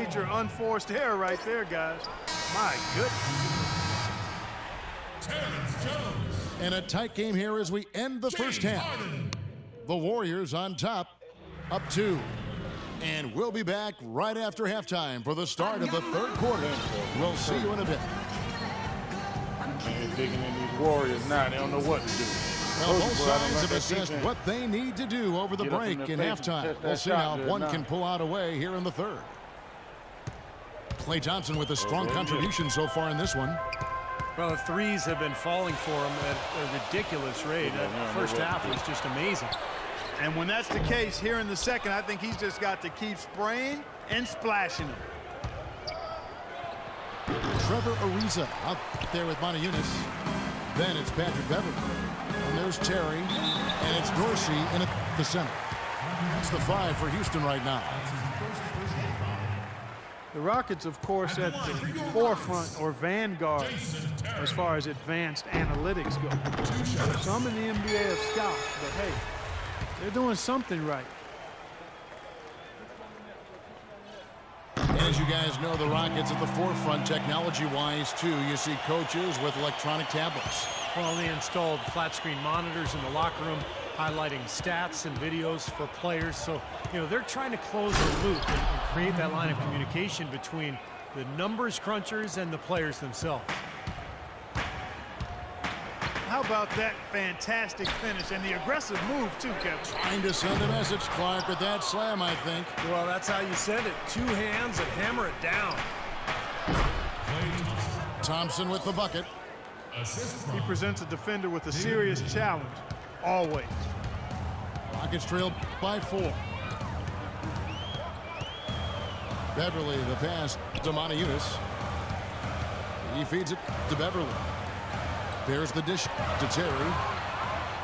major unforced error right there, guys. My goodness. And a tight game here as we end the first half. The Warriors on top, up 2. And we'll be back right after halftime for the start of the third quarter. We'll see you in a bit. They're digging in these Warriors now. They don't know what to do. Well, both sides have assessed what they need to do over the break in halftime. We'll see now if one can pull out a way here in the third. Klay Thompson with a strong contribution so far in this one. Well, the threes have been falling for him at a ridiculous rate. That first half was just amazing. And when that's the case here in the second, I think he's just got to keep spraying and splashing them. Trevor Ariza out there with Monty Eunice. Then it's Patrick Beverly. And there's Terry. And it's Dorsey in the center. It's the 5 for Houston right now. The Rockets, of course, at the forefront or vanguard as far as advanced analytics go. Some in the NBA have scoffed, but hey, they're doing something right. And as you guys know, the Rockets at the forefront technology-wise, too. You see coaches with electronic tablets. Well, they installed flat-screen monitors in the locker room, highlighting stats and videos for players. So, you know, they're trying to close the loop and create that line of communication between the numbers crunchers and the players themselves. How about that fantastic finish and the aggressive move, too, Kevin? Trying to send a message, Clark, with that slam, I think. Well, that's how you send it. 2 hands and hammer it down. Thompson with the bucket. He presents a defender with a serious challenge, always. Rockets trail by 4. Beverly, the pass to Monty Eunice. He feeds it to Beverly. There's the dish to Terry.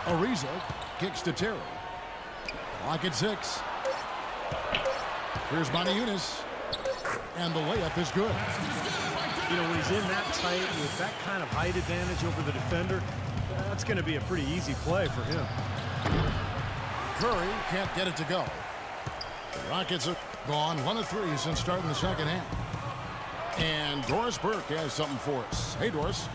Ariza kicks to Terry. Clock at 6. Here's Monty Eunice. And the layup is good. You know, when he's in that tight with that kind of height advantage over the defender, that's going to be a pretty easy play for him. Curry can't get it to go. The Rockets have gone 1 of 3 since starting the second half. And Doris Burke has something for us. Hey, Doris.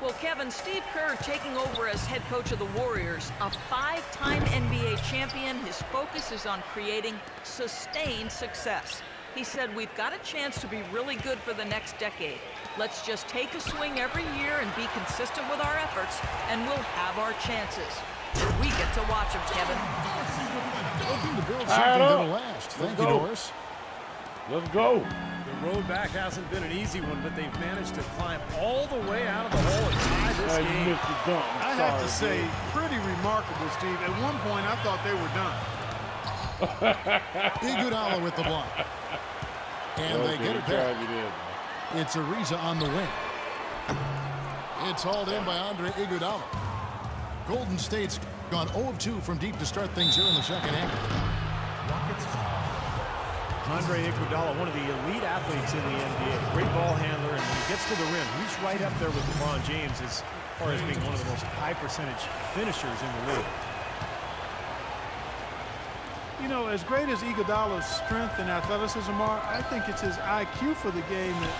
Well, Kevin, Steve Kerr taking over as head coach of the Warriors, a 5-time NBA champion. His focus is on creating sustained success. He said, we've got a chance to be really good for the next decade. Let's just take a swing every year and be consistent with our efforts, and we'll have our chances. We get to watch them, Kevin. Looking to build something that'll last. Thank you, Doris. Let's go. The road back hasn't been an easy one, but they've managed to climb all the way out of the hole and tie this game. I have to say, pretty remarkable, Steve. At one point, I thought they were done. Iguodala with the block. And they get it back. It's Ariza on the wing. It's hauled in by Andre Iguodala. Golden State's gone 0 of 2 from deep to start things here in the second half. Andre Iguodala, one of the elite athletes in the NBA. Great ball handler, and when he gets to the rim, he's right up there with LeBron James as far as being one of the most high-percentage finishers in the league. You know, as great as Iguodala's strength and athleticism are, I think it's his IQ for the game that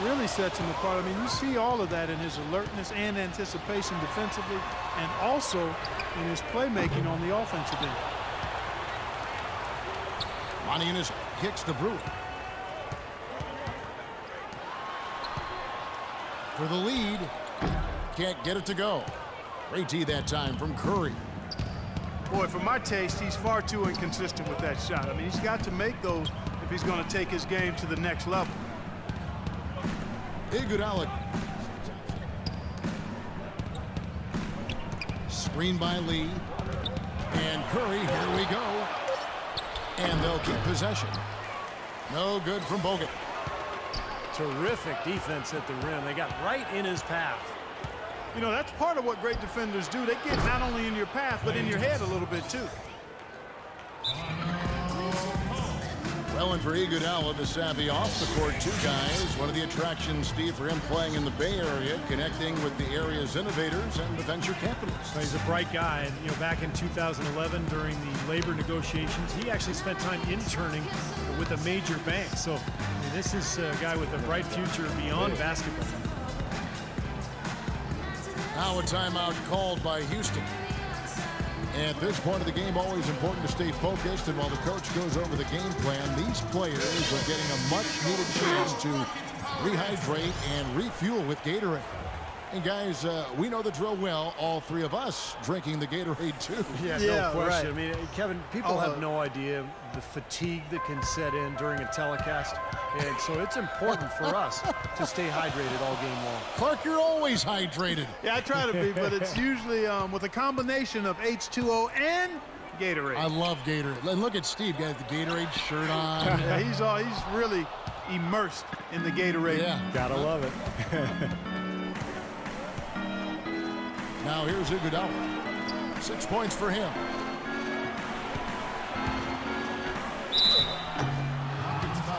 really sets him apart. I mean, you see all of that in his alertness and anticipation defensively, and also in his playmaking on the offensive end. Monty Eunice kicks to Brewer. For the lead. Can't get it to go. Great D that time from Curry. Boy, for my taste, he's far too inconsistent with that shot. I mean, he's got to make those if he's going to take his game to the next level. Iguodala. Screen by Lee. And Curry, here we go. And they'll keep possession. No good from Bogut. Terrific defense at the rim. They got right in his path. You know, that's part of what great defenders do. They get not only in your path, but in your head a little bit, too. Well, and for Iguodala, the savvy off-the-court two guys. One of the attractions, Steve, for him playing in the Bay Area, connecting with the area's innovators and the venture capitalists. He's a bright guy. And, you know, back in 2011 during the labor negotiations, he actually spent time interning with a major bank. So I mean, this is a guy with a bright future beyond basketball. Now a timeout called by Houston. At this point of the game, always important to stay focused. And while the coach goes over the game plan, these players are getting a much-needed chance to rehydrate and refuel with Gatorade. And guys, we know the drill well. All three of us drinking the Gatorade too. Yeah, no question. I mean, Kevin, people have no idea the fatigue that can set in during a telecast. And so it's important for us to stay hydrated all game long. Clark, you're always hydrated. Yeah, I try to be, but it's usually with a combination of H2O and Gatorade. I love Gatorade. And look at Steve, got the Gatorade shirt on. Yeah, he's really immersed in the Gatorade. Yeah, gotta love it. Now here's Iguodala. 6 points for him.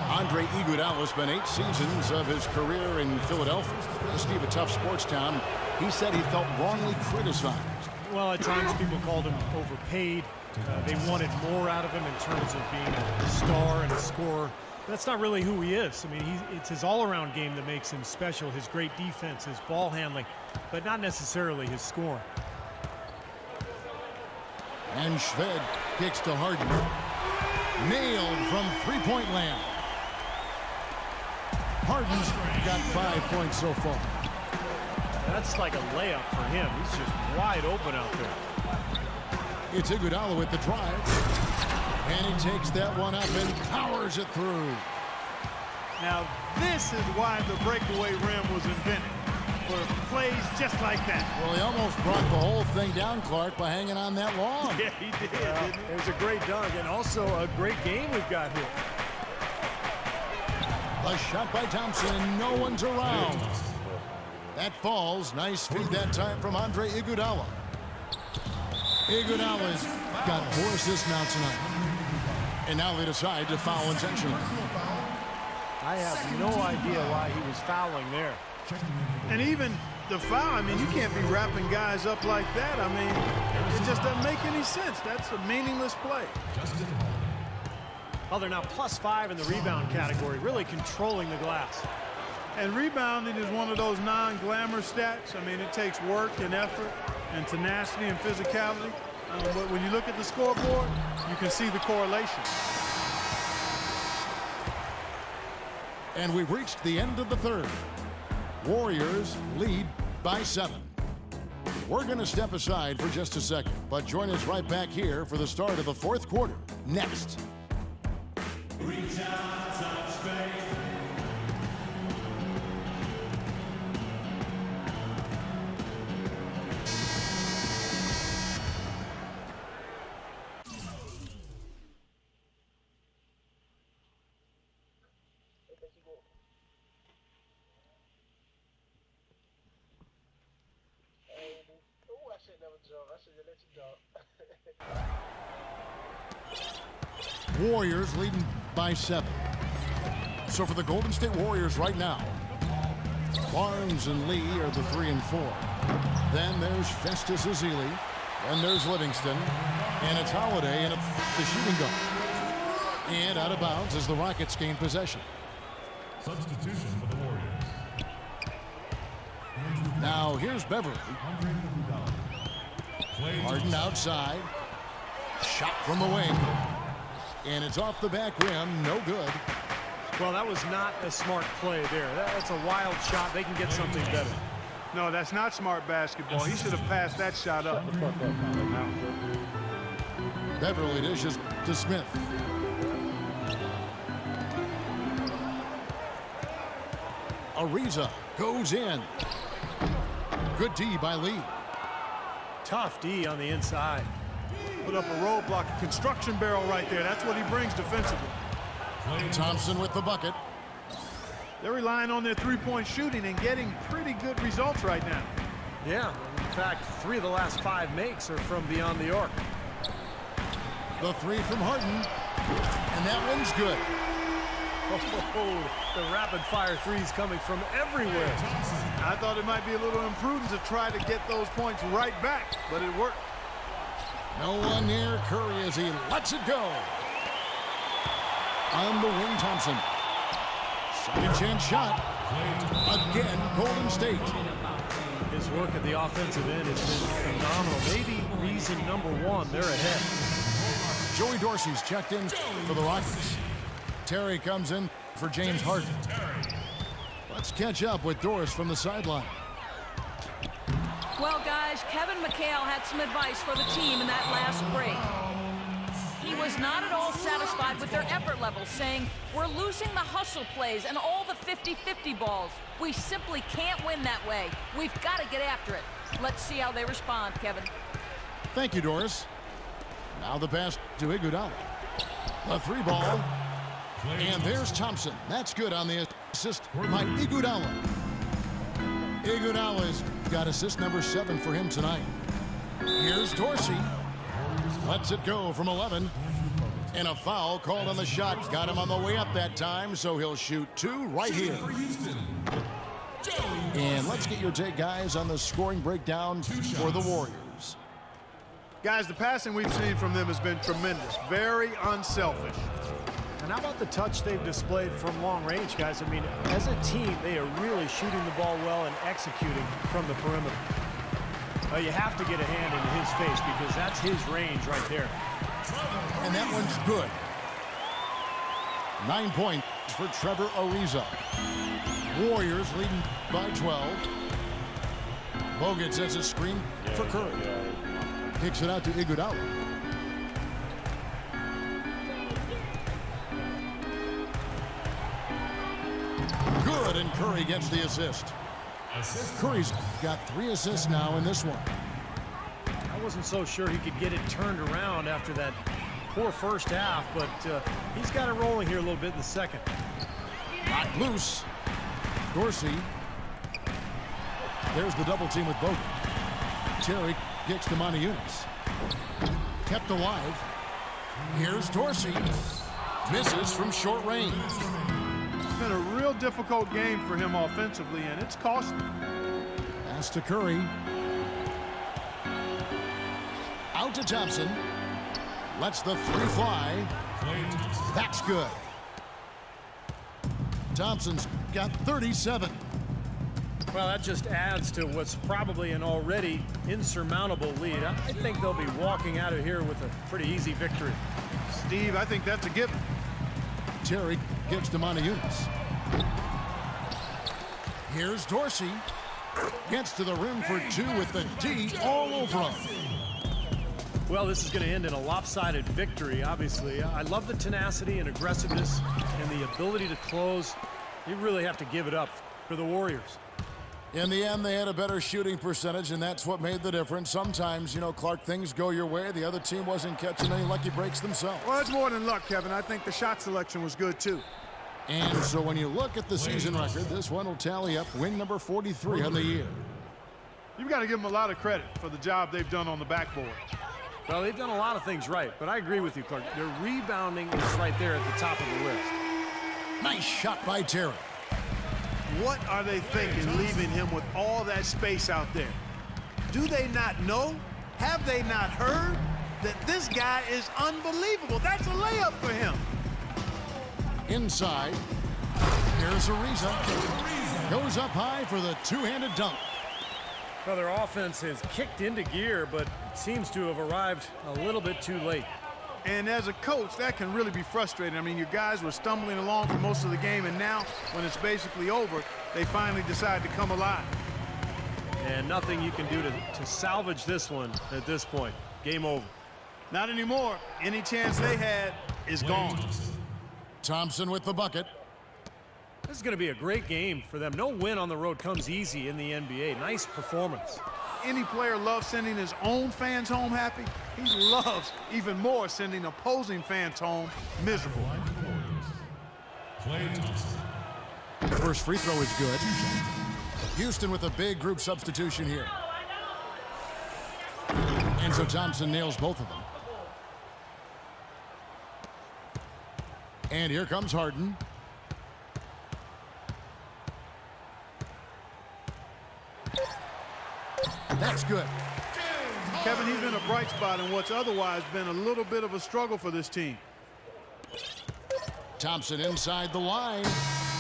Andre Iguodala spent 8 seasons of his career in Philadelphia. Steve, a tough sports town. He said he felt wrongly criticized. Well, at times people called him overpaid. They wanted more out of him in terms of being a star and a scorer. That's not really who he is. I mean, it's his all-around game that makes him special, his great defense, his ball handling, but not necessarily his scoring. And Shved kicks to Harden. Nailed from three-point land. Harden's got 5 points so far. That's like a layup for him. He's just wide open out there. It's Iguodala with the drive. And he takes that one up and powers it through. Now, this is why the breakaway rim was invented, for plays just like that. Well, he almost brought the whole thing down, Clark, by hanging on that long. Yeah, he did. It was a great dunk and also a great game we've got here. A shot by Thompson. No one's around. That falls. Nice feed that time from Andre Iguodala. Iguodala's got 4 assists now tonight. And now they decide to foul intentionally. I have no idea why he was fouling there. And even the foul, I mean, you can't be wrapping guys up like that. I mean, it just doesn't make any sense. That's a meaningless play. Well, they're now +5 in the rebound category, really controlling the glass. And rebounding is one of those non-glamour stats. I mean, it takes work and effort and tenacity and physicality. But when you look at the scoreboard, you can see the correlation. And we've reached the end of the third. Warriors lead by 7. We're going to step aside for just a second, but join us right back here for the start of the fourth quarter next. Warriors leading by 7. So for the Golden State Warriors right now, Barnes and Lee are the 3 and 4. Then there's Festus Ezeli. Then there's Livingston. And it's Holiday and the shooting guard. And out of bounds as the Rockets gain possession. Substitution for the Warriors. Now here's Beverly. Harden outside. Shot from the wing. And it's off the back rim. No good. Well, that was not a smart play there. That's a wild shot. They can get something better. No, that's not smart basketball. He should have passed that shot up. Beverly dishes to Smith. Ariza goes in. Good D by Lee. Tough D on the inside. Put up a roadblock, a construction barrel right there. That's what he brings defensively. Thompson with the bucket. They're relying on their three-point shooting and getting pretty good results right now. Yeah, in fact, 3 of the last 5 makes are from beyond the arc. The 3 from Harden. And that one's good. Oh, the rapid-fire threes coming from everywhere. I thought it might be a little imprudent to try to get those points right back, but it worked. No one near Curry as he lets it go. On the wing, Thompson. Second chance shot. Again, Golden State. His work at the offensive end has been phenomenal. Maybe reason number one, they're ahead. Joey Dorsey's checked in for the Rockets. Terry comes in for James Harden. Let's catch up with Doris from the sideline. Well, guys, Kevin McHale had some advice for the team in that last break. He was not at all satisfied with their effort level, saying, "We're losing the hustle plays and all the 50-50 balls. We simply can't win that way. We've got to get after it." Let's see how they respond, Kevin. Thank you, Doris. Now the pass to Iguodala. A three ball. And there's Thompson. That's good on the assist by Iguodala. Iguodala's got assist number 7 for him tonight. Here's Dorsey. Lets it go from 11. And a foul called on the shot. Got him on the way up that time, so he'll shoot 2 right here. And let's get your take, guys, on the scoring breakdown for the Warriors. Guys, the passing we've seen from them has been tremendous. Very unselfish. And how about the touch they've displayed from long range, guys? I mean, as a team, they are really shooting the ball well and executing from the perimeter. Well, you have to get a hand into his face because that's his range right there. And that one's good. 9 points for Trevor Ariza. Warriors leading by 12. Bogut sets a screen for Curry. Kicks it out to Iguodala. Good, and Curry gets the assist. Curry's got 3 assists now in this one. I wasn't so sure he could get it turned around after that poor first half, but he's got it rolling here a little bit in the second. Knocked loose. Dorsey. There's the double team with Bogut. Terry kicks to Moniunas. Kept alive. Here's Dorsey. Misses from short range. It's been a real difficult game for him offensively, and it's costly. Pass to Curry. Out to Thompson. Lets the 3 fly. That's good. Thompson's got 37. Well, that just adds to what's probably an already insurmountable lead. I think they'll be walking out of here with a pretty easy victory. Steve, I think that's a given. Terry gets to Moniunas. Here's Dorsey. Gets to the rim for 2 with the D all over him. Well, this is going to end in a lopsided victory, obviously. I love the tenacity and aggressiveness and the ability to close. You really have to give it up for the Warriors. In the end, they had a better shooting percentage, and that's what made the difference. Sometimes, you know, Clark, things go your way. The other team wasn't catching any lucky breaks themselves. Well, it's more than luck, Kevin. I think the shot selection was good, too. And so when you look at the season record, this one will tally up win number 43 on the year. You've got to give them a lot of credit for the job they've done on the backboard. Well, they've done a lot of things right, but I agree with you, Clark. Their rebounding is right there at the top of the list. Nice shot by Terry. What are they thinking, leaving him with all that space out there? Do they not know? Have they not heard that this guy is unbelievable? That's a layup for him. Inside. Here's Ariza. Goes up high for the two-handed dunk. Well, their offense has kicked into gear, but it seems to have arrived a little bit too late. And as a coach, that can really be frustrating. I mean, your guys were stumbling along for most of the game, and now, when it's basically over, they finally decide to come alive. And nothing you can do to salvage this one at this point. Game over. Not anymore. Any chance they had is gone. Thompson with the bucket. This is going to be a great game for them. No win on the road comes easy in the NBA. Nice performance. Any player loves sending his own fans home happy. He loves even more sending opposing fans home miserable. First free throw is good. Houston with a big group substitution here. And so Thompson nails both of them. And here comes Harden. That's good. Kevin, he's been a bright spot in what's otherwise been a little bit of a struggle for this team. Thompson inside the line.